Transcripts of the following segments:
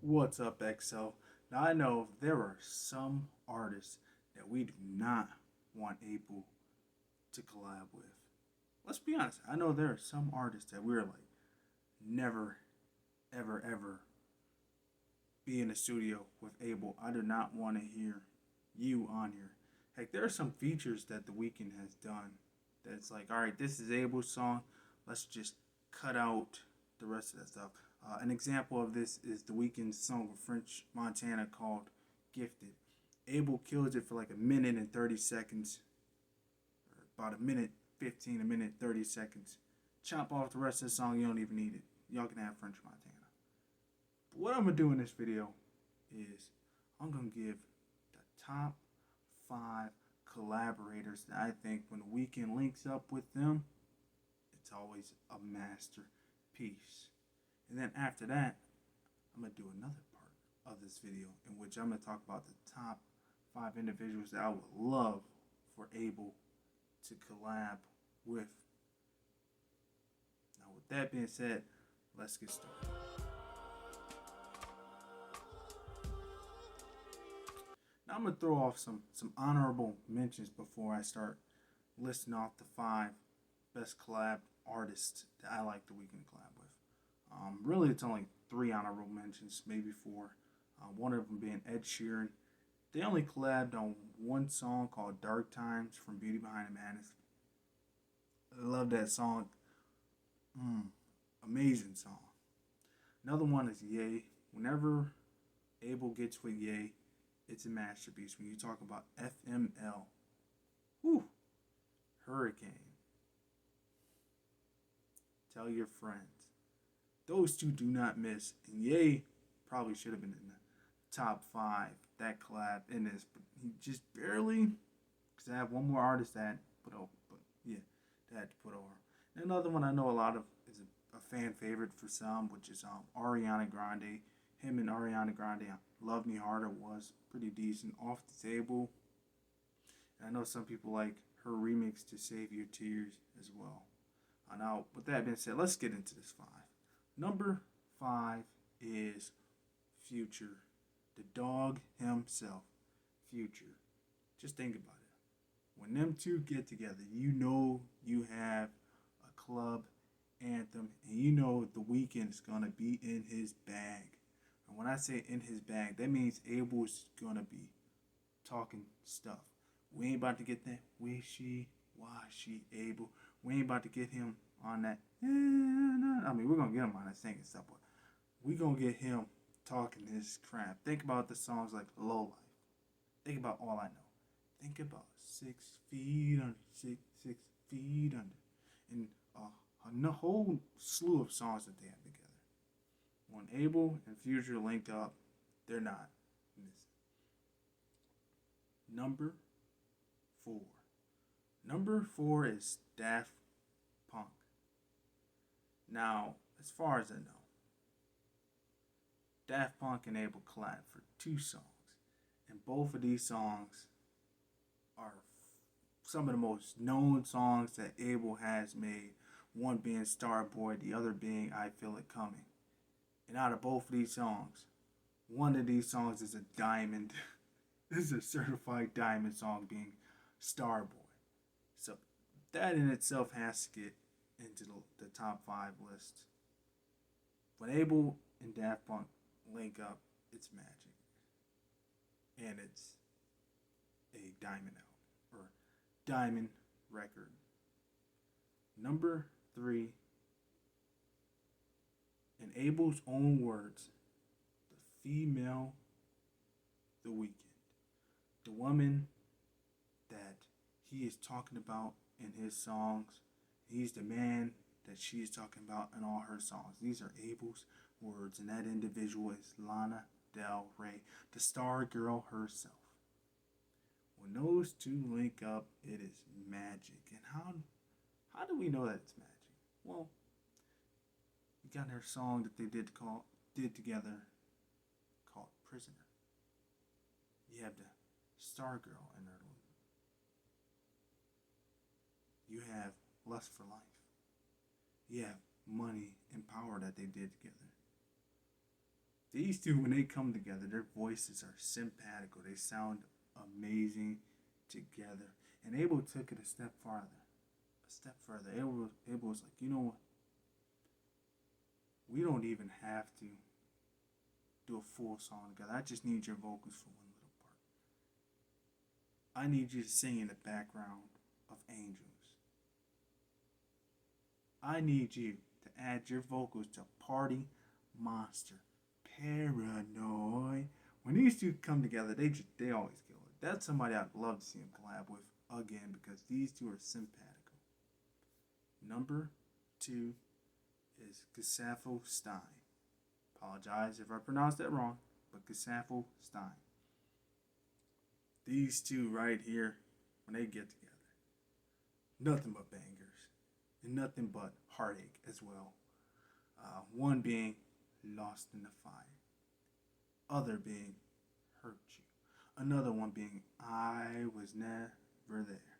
What's up, XO? Now I know there are some artists that we do not want Able to collab with. Let's be honest. I know there are some artists that we're like never, ever be in the studio with Able. I do not want to hear you on here. Heck, there are some features that the Weeknd has done that's like, all right, this is Able's song. Let's just cut out the rest of that stuff. An example of this is the Weeknd's song with French Montana called "Gifted." Able kills it for like a minute and 30 seconds, or about a minute 15, a minute 30 seconds. Chop off the rest of the song. You don't even need it. Y'all can have French Montana. But what I'm gonna do in this video is I'm gonna give the top 5 collaborators that I think when Weeknd links up with them, it's always a masterpiece. And then after that, I'm gonna do another part of this video in which I'm gonna talk about the top 5 individuals that I would love for Able to collab with. Now, with that being said, let's get started. Now I'm gonna throw off some honorable mentions before I start listing off the 5 best collab artists that I like the Weeknd collab with. Really, it's only 3 honorable mentions, maybe 4. One of them being Ed Sheeran. They only collabed on one song called "Dark Times" from Beauty Behind the Madness. I love that song. Amazing song. Another one is Ye. Whenever Able gets with Ye, it's a masterpiece. When you talk about FML, whew, Hurricane. Tell your friends. Those two do not miss. And Ye probably should have been in the top 5, that collab in this, but he just barely, because I have one more artist that put over, but yeah, that had to put over. And another one I know a lot of is a fan favorite for some, which is Ariana Grande. Him and Ariana Grande on "Love Me Harder" was pretty decent. "Off the Table." And I know some people like her remix to "Save Your Tears" as well. Now, with that being said, let's get into this 5. Number 5 is Future, the dog himself, Future. Just think about it. When them two get together, you know you have a club anthem, and you know the Weeknd is gonna be in his bag. And when I say in his bag, that means Abel's gonna be talking stuff. We ain't about to get that wishy washy Able. We ain't about to get him on that. I mean, we're gonna get him on that singing stuff, but we gonna get him talking his crap. Think about the songs like "Low Life." Think about "All I Know." Think about 6 feet under, 6 feet under, and a whole slew of songs that they have together. When Able and Future link up, they're not missing. Number 4. Number 4 is Daft Punk. Now, as far as I know, Daft Punk and Able collab for 2 songs. And both of these songs are some of the most known songs that Able has made. One being "Starboy," the other being "I Feel It Coming." And out of both of these songs, one of these songs is a diamond. This is a certified diamond song, being "Starboy." So that in itself has to get into the top 5 list. When Able and Daft Punk link up, it's magic. And it's a diamond album, or diamond record. Number 3, in Abel's own words, the female, the Weeknd. The woman that he is talking about in his songs. He's the man that she is talking about in all her songs. These are Abel's words, and that individual is Lana Del Rey, the star girl herself. When those two link up, it is magic. And how do we know that it's magic? Well, you got their song that they did together called "Prisoner." You have the star girl in there. You have "Lust for Life." You have "Money and Power" that they did together. These two, when they come together, their voices are simpatico. They sound amazing together. And Abel took it a step farther. A step further. Abel was like, you know what? We don't even have to do a full song together. I just need your vocals for one little part. I need you to sing in the background of Angels. I need you to add your vocals to Party Monster. Paranoid. When these two come together, they always kill it. That's somebody I'd love to see him collab with again because these two are simpatico. Number two is Casafo Stein. Apologize if I pronounced that wrong, but Casafo Stein. These two right here, when they get together, nothing but bangers and nothing but heartache as well. One being Lost in the Fire, other being Hurt You, another one being I Was Never There.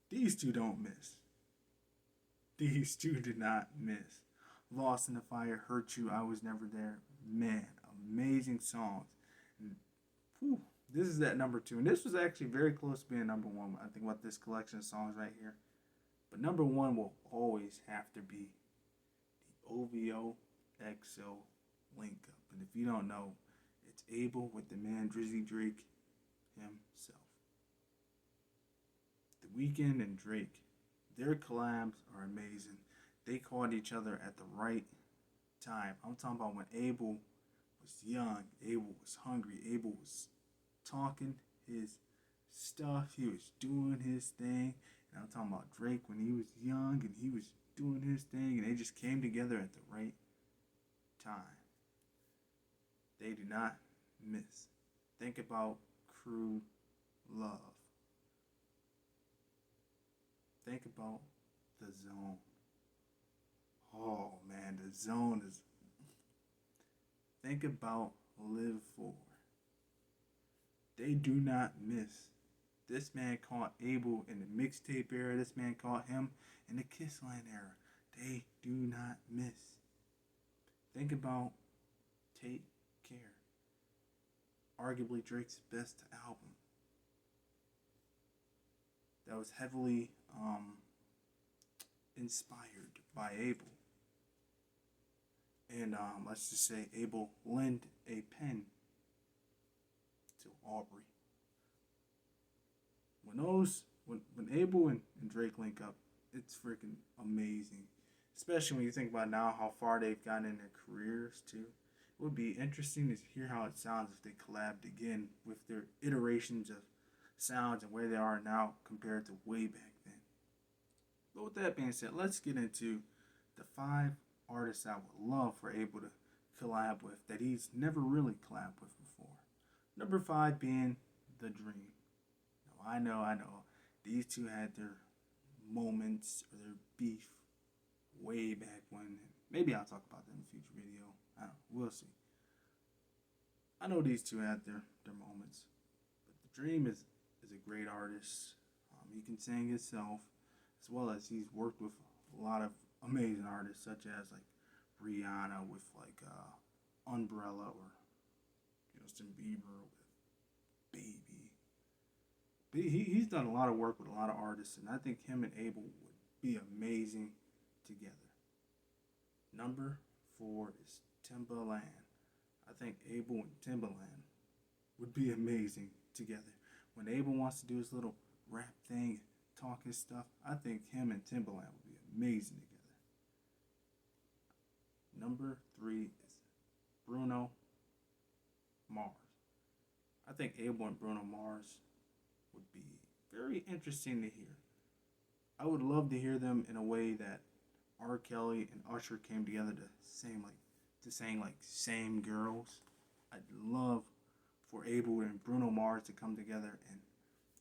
These two don't miss. These two did not miss. Lost in the Fire, Hurt You, I Was Never There. Man, amazing songs. And, whew, this is at number two. And this was actually very close to being number one. I think about this collection of songs right here. But number one will always have to be the OVO XO link up. And if you don't know, it's Abel with the man Drizzy Drake himself. The Weeknd and Drake, their collabs are amazing. They caught each other at the right time. I'm talking about when Abel was young, Abel was hungry, Abel was talking his stuff, he was doing his thing. And I'm talking about Drake when he was young and he was doing his thing, and they just came together at the right time. They do not miss. Think about Crew Love. Think about The Zone. Oh man, The Zone is. Think about Live For. They do not miss. This man caught Abel in the mixtape era. This man caught him in the Kissland era. They do not miss. Think about Take Care. Arguably Drake's best album. That was heavily inspired by Abel. And let's just say Abel lent a pen to Aubrey. When Abel and Drake link up, it's freaking amazing. Especially when you think about now how far they've gotten in their careers too. It would be interesting to hear how it sounds if they collabed again with their iterations of sounds and where they are now compared to way back then. But with that being said, let's get into the 5 artists I would love for Abel to collab with that he's never really collabed with before. Number 5 being The Dream. Now, I know. These two had their moments or their beef way back when. Maybe I'll talk about that in a future video. I don't know. We'll see. I know these two had their moments. But The Dream is a great artist. He can sing himself, as well as he's worked with a lot of amazing artists, such as like Rihanna with like Umbrella, or Justin Bieber with Baby. But he's done a lot of work with a lot of artists, and I think him and Abel would be amazing together. Number 4 is Timbaland. I think Abel and Timbaland would be amazing together. When Abel wants to do his little rap thing, talk his stuff, I think him and Timbaland would be amazing together. Number 3 is Bruno Mars. I think Abel and Bruno Mars would be very interesting to hear. I would love to hear them in a way that R. Kelly and Usher came together to sing like Same Girls. I'd love for Abel and Bruno Mars to come together and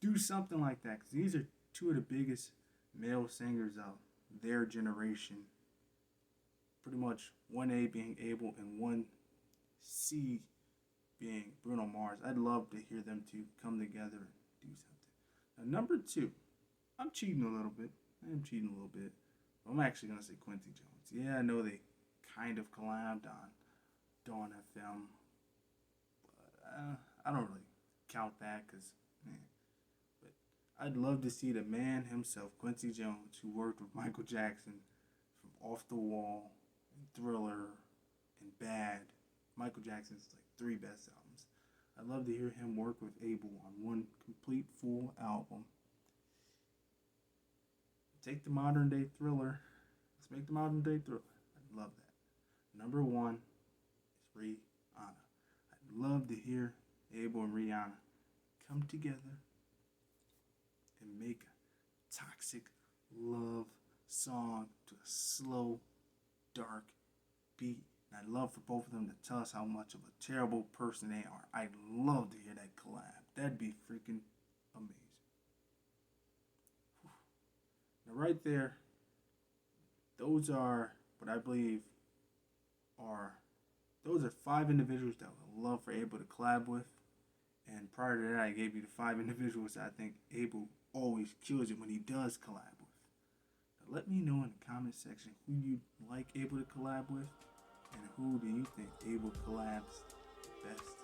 do something like that, because these are two of the biggest male singers of their generation. Pretty much 1A being Abel and 1C being Bruno Mars. I'd love to hear them two come together and do something. Now, number 2, I'm cheating a little bit. I'm actually going to say Quincy Jones. Yeah, I know they kind of collabed on Dawn FM. I don't really count that because, man. But I'd love to see the man himself, Quincy Jones, who worked with Michael Jackson from Off the Wall, and Thriller, and Bad. Michael Jackson's like three best albums. I'd love to hear him work with Abel on one complete full album. Take the modern day Thriller. Let's make the modern day Thriller. I'd love that. Number one is Rihanna. I'd love to hear Abel and Rihanna come together and make a toxic love song to a slow, dark beat. And I'd love for both of them to tell us how much of a terrible person they are. I'd love to hear that collab. That'd be freaking amazing. Now, right there, those are what I believe are those are five individuals that I would love for Abel to collab with. And prior to that, I gave you the five individuals that I think Abel always kills it when he does collab with. Now, let me know in the comment section who you'd like Abel to collab with, and who do you think Abel collabs best.